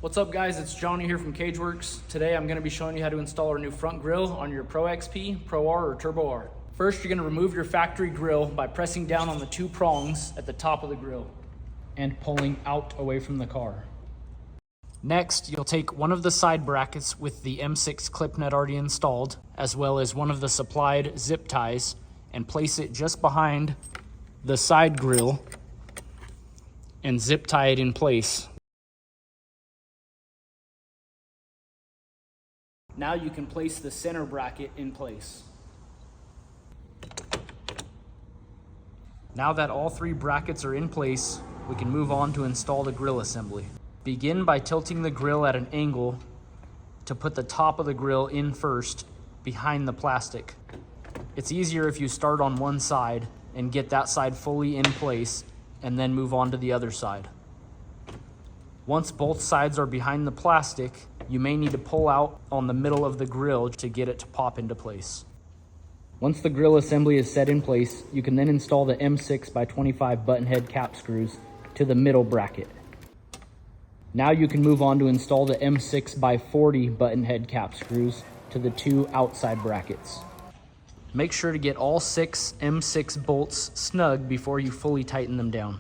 What's up guys, it's Johnny here from Cagewrx. Today I'm going to be showing you how to install our new front grille on your Pro XP, Pro R, or Turbo R. First, you're going to remove your factory grille by pressing down on the two prongs at the top of the grille and pulling out away from the car. Next, you'll take one of the side brackets with the M6 clip nut already installed, as well as one of the supplied zip ties, and place it just behind the side grille and zip tie it in place. Now you can place the center bracket in place. Now that all three brackets are in place, we can move on to install the grille assembly. Begin by tilting the grille at an angle to put the top of the grille in first, behind the plastic. It's easier if you start on one side and get that side fully in place and then move on to the other side. Once both sides are behind the plastic, you may need to pull out on the middle of the grille to get it to pop into place. Once the grille assembly is set in place, you can then install the M6x25 button head cap screws to the middle bracket. Now you can move on to install the M6x40 button head cap screws to the two outside brackets. Make sure to get all 6 M6 bolts snug before you fully tighten them down.